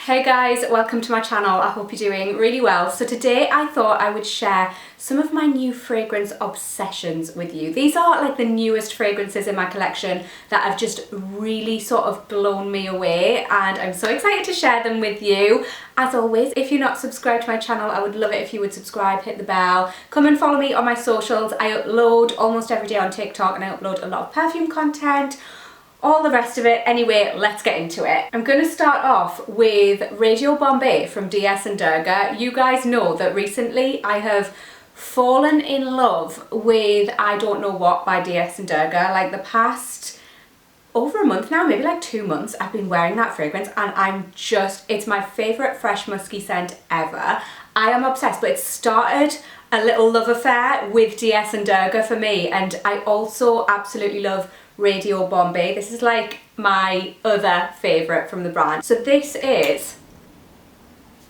Hey guys, welcome to my channel. I hope you're doing really well. So today I thought I would share some of my new fragrance obsessions with you. These are like the newest fragrances in my collection that have just really sort of blown me away, and I'm so excited to share them with you. As always, if you're not subscribed to my channel, I would love it if you would subscribe, hit the bell, come and follow me on my socials. I upload almost every day on TikTok and I upload a lot of perfume content, all the rest of it. Anyway, let's get into it. I'm going to start off with Radio Bombay from DS and Durga. You guys know that recently I have fallen in love with I Don't Know What by DS and Durga. Like the past over a month now, maybe like 2 months, I've been wearing that fragrance and it's my favourite fresh musky scent ever. I am obsessed, but it started a little love affair with DS and Durga for me, and I also absolutely love Radio Bombay. This is like my other favourite from the brand. So this is,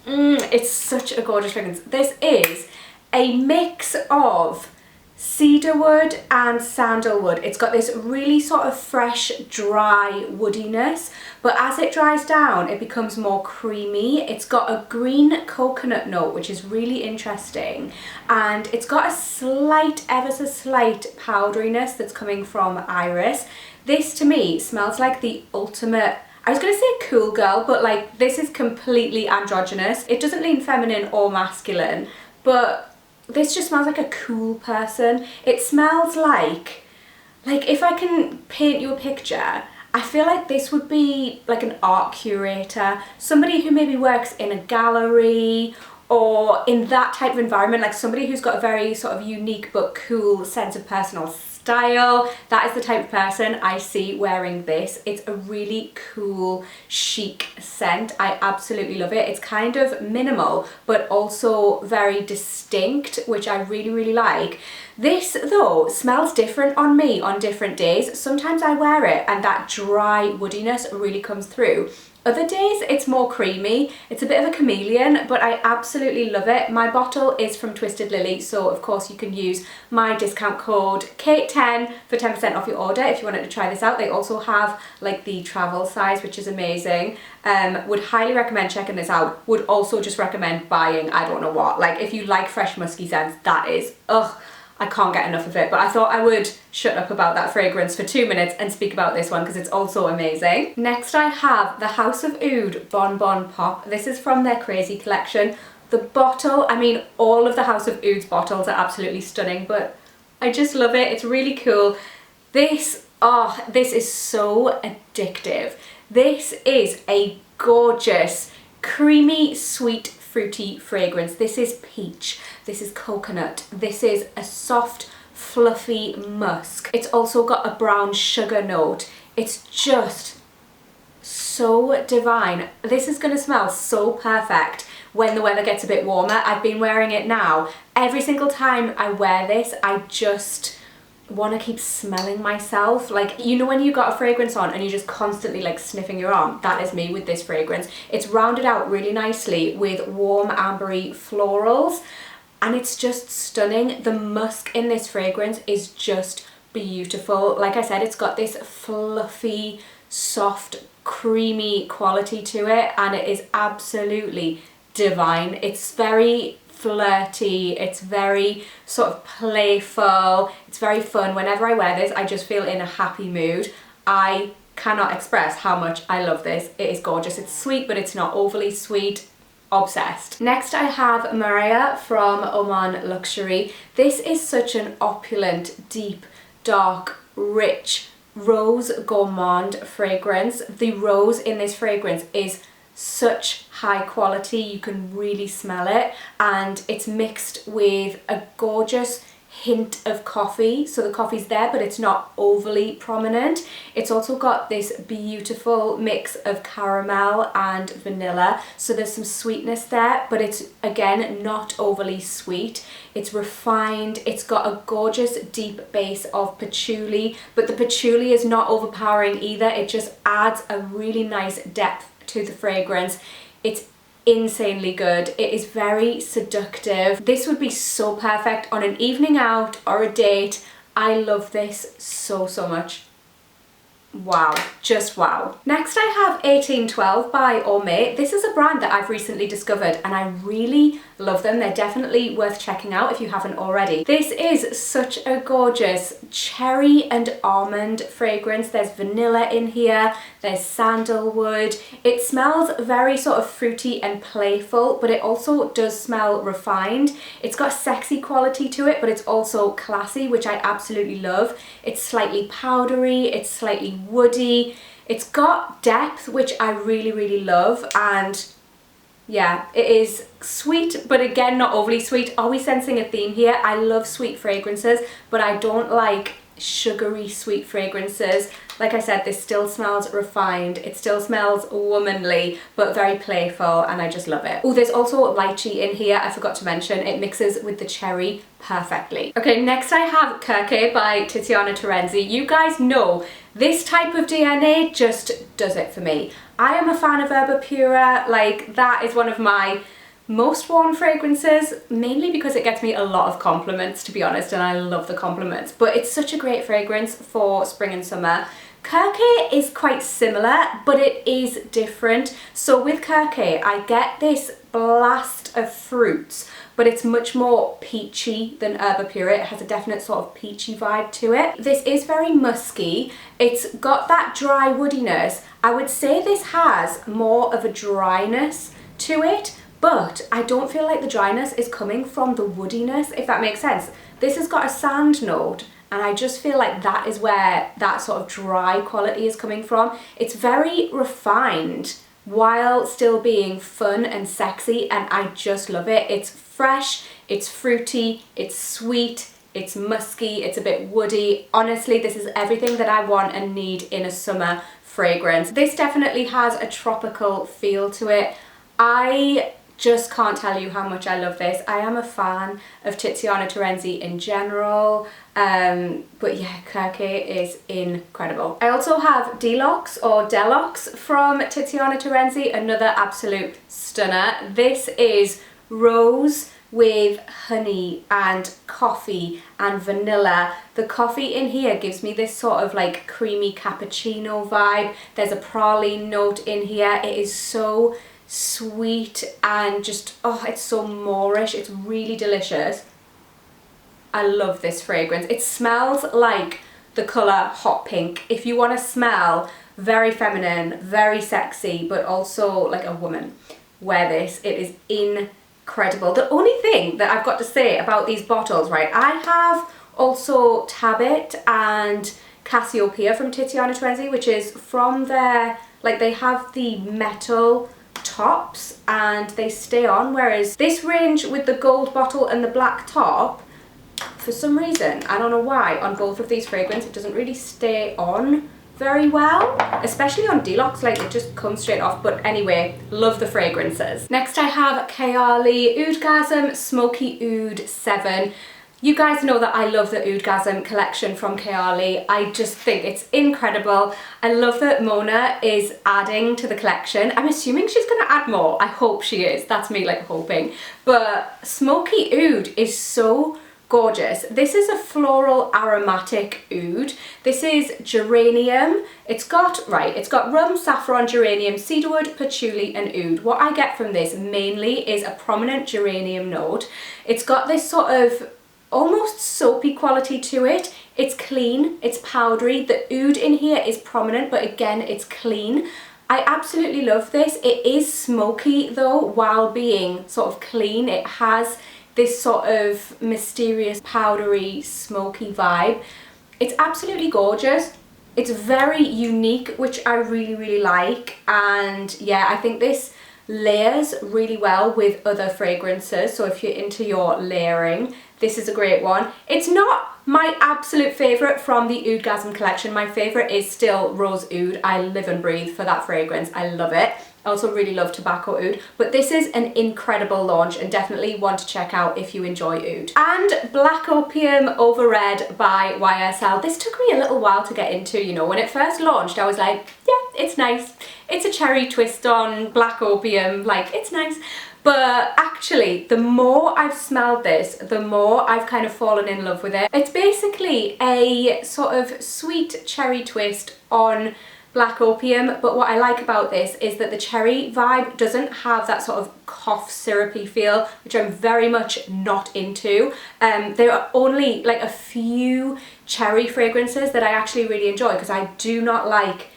it's such a gorgeous fragrance. This is a mix of cedarwood and sandalwood. It's got this really sort of fresh, dry woodiness, but as it dries down, it becomes more creamy. It's got a green coconut note, which is really interesting, and it's got a slight, ever so slight powderiness that's coming from iris. This to me smells like the ultimate, I was going to say cool girl, but like this is completely androgynous. It doesn't lean feminine or masculine, but this just smells like a cool person. It smells like if I can paint you a picture, I feel like this would be like an art curator, somebody who maybe works in a gallery or in that type of environment, like somebody who's got a very sort of unique but cool sense of personal style. That is the type of person I see wearing this. It's a really cool, chic scent. I absolutely love it. It's kind of minimal, but also very distinct, which I really, really like. This though smells different on me on different days. Sometimes I wear it and that dry woodiness really comes through. Other days it's more creamy. It's a bit of a chameleon, but I absolutely love it. My bottle is from Twisted Lily, so of course you can use my discount code KATE10 for 10% off your order if you wanted to try this out. They also have like the travel size, which is amazing. Would highly recommend checking this out. Would also just recommend buying I Don't Know What. Like if you like fresh musky scents, that is, I can't get enough of it. But I thought I would shut up about that fragrance for 2 minutes and speak about this one because it's also amazing. Next I have the House of Oud Bon Bon Pop. This is from their Crazy collection. The bottle, I mean all of the House of Oud's bottles are absolutely stunning, but I just love it. It's really cool. This is so addictive. This is a gorgeous, creamy, sweet, fruity fragrance. This is peach, this is coconut, this is a soft, fluffy musk. It's also got a brown sugar note. It's just so divine. This is going to smell so perfect when the weather gets a bit warmer. I've been wearing it now. Every single time I wear this, I just want to keep smelling myself. Like, you know when you got a fragrance on and you're just constantly like sniffing your arm? That is me with this fragrance. It's rounded out really nicely with warm ambery florals and it's just stunning. The musk in this fragrance is just beautiful. Like I said, it's got this fluffy, soft, creamy quality to it and it is absolutely divine. It's very flirty, it's very sort of playful, it's very fun. Whenever I wear this, I just feel in a happy mood. I cannot express how much I love this. It is gorgeous. It's sweet, but it's not overly sweet. Obsessed. Next I have Maria from Oman Luxury. This is such an opulent, deep, dark, rich, rose gourmand fragrance. The rose in this fragrance is such high quality, you can really smell it, and it's mixed with a gorgeous hint of coffee. So the coffee's there, but it's not overly prominent. It's also got this beautiful mix of caramel and vanilla, so there's some sweetness there, but it's again not overly sweet. It's refined. It's got a gorgeous deep base of patchouli, but the patchouli is not overpowering either. It just adds a really nice depth to the fragrance. It's insanely good. It is very seductive. This would be so perfect on an evening out or a date. I love this so, so much. wow, just wow. Next I have 1812 by Orme. This is a brand that I've recently discovered and I really love them. They're definitely worth checking out if you haven't already. This is such a gorgeous cherry and almond fragrance. There's vanilla in here, there's sandalwood. It smells very sort of fruity and playful, but it also does smell refined. It's got a sexy quality to it, but it's also classy, which I absolutely love. It's slightly powdery, it's slightly woody. It's got depth, which I really, really love, and yeah, it is sweet, but again, not overly sweet. Are we sensing a theme here? I love sweet fragrances, but I don't like sugary sweet fragrances. Like I said, this still smells refined. It still smells womanly, but very playful, and I just love it. Oh, there's also lychee in here. I forgot to mention, it mixes with the cherry perfectly. Okay, next I have Kirke by Tiziana Terenzi. You guys know this type of DNA just does it for me. I am a fan of Herba Pura. Like, that is one of my most worn fragrances, mainly because it gets me a lot of compliments, to be honest, and I love the compliments. But it's such a great fragrance for spring and summer. Kirke is quite similar, but it is different. So with Kirke, I get this blast of fruits, but it's much more peachy than Herba Pura. It has a definite sort of peachy vibe to it. This is very musky. It's got that dry woodiness. I would say this has more of a dryness to it, but I don't feel like the dryness is coming from the woodiness, if that makes sense. This has got a sand note, and I just feel like that is where that sort of dry quality is coming from. It's very refined while still being fun and sexy, and I just love it. It's fresh, it's fruity, it's sweet, it's musky, it's a bit woody. Honestly, this is everything that I want and need in a summer fragrance. This definitely has a tropical feel to it. I just can't tell you how much I love this. I am a fan of Tiziana Terenzi in general, but yeah, Kirke is incredible. I also have Deluxe or Deluxe from Tiziana Terenzi, another absolute stunner. This is rose with honey and coffee and vanilla. The coffee in here gives me this sort of like creamy cappuccino vibe. There's a praline note in here. It is so sweet and just, oh, it's so Moorish. It's really delicious. I love this fragrance. It smells like the colour hot pink. If you want to smell very feminine, very sexy, but also like a woman, wear this. It is incredible. The only thing that I've got to say about these bottles, right, I have also Tabit and Cassiopeia from Tiziana Terenzi, which is from their, like, they have the metal tops and they stay on, whereas this range with the gold bottle and the black top, for some reason, I don't know why, on both of these fragrances it doesn't really stay on very well, especially on Deluxe, like it just comes straight off. But anyway, love the fragrances. Next I have Kayali Oudgasm Smoky Oud 7. You guys know that I love the Oudgasm collection from Kayali. I just think it's incredible. I love that Mona is adding to the collection. I'm assuming she's gonna add more. I hope she is. That's me like hoping. But Smoky Oud is so gorgeous. This is a floral aromatic oud. This is geranium. It's got rum, saffron, geranium, cedarwood, patchouli and oud. What I get from this mainly is a prominent geranium note. It's got this sort of almost soapy quality to it. It's clean, it's powdery. The oud in here is prominent, but again, it's clean. I absolutely love this. It is smoky though, while being sort of clean. It has this sort of mysterious, powdery, smoky vibe. It's absolutely gorgeous. It's very unique, which I really, really like. And yeah, I think this layers really well with other fragrances. So if you're into your layering, this is a great one. It's not my absolute favourite from the Oudgasm collection. My favourite is still Rose Oud. I live and breathe for that fragrance. I love it. I also really love Tobacco Oud, but this is an incredible launch and definitely one to check out if you enjoy oud. And Black Opium Over Red by YSL. This took me a little while to get into, you know. When it first launched, I was like, yeah, it's nice. It's a cherry twist on black opium, like it's nice. But actually, the more I've smelled this, the more I've kind of fallen in love with it. It's basically a sort of sweet cherry twist on black opium, but what I like about this is that the cherry vibe doesn't have that sort of cough syrupy feel, which I'm very much not into. There are only like a few cherry fragrances that I actually really enjoy, because I do not like,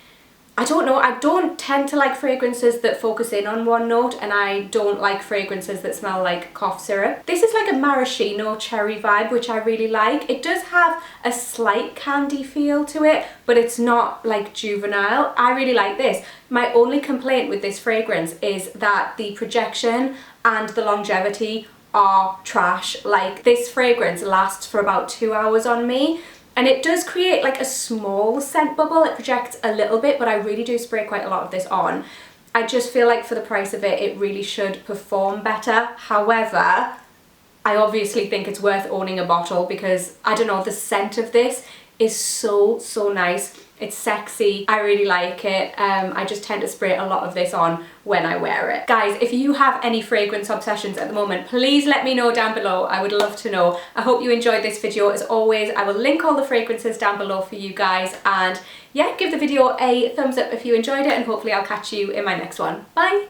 I don't know, I don't tend to like fragrances that focus in on one note, and I don't like fragrances that smell like cough syrup. This is like a maraschino cherry vibe, which I really like. It does have a slight candy feel to it, but it's not like juvenile. I really like this. My only complaint with this fragrance is that the projection and the longevity are trash. Like, this fragrance lasts for about 2 hours on me. And it does create like a small scent bubble. It projects a little bit, but I really do spray quite a lot of this on. I just feel like for the price of it, it really should perform better. However, I obviously think it's worth owning a bottle, because I don't know, the scent of this is so nice. It's sexy. I really like it. I just tend to spray a lot of this on when I wear it. Guys, if you have any fragrance obsessions at the moment, please let me know down below. I would love to know. I hope you enjoyed this video. As always, I will link all the fragrances down below for you guys. And yeah, give the video a thumbs up if you enjoyed it, and hopefully I'll catch you in my next one. Bye!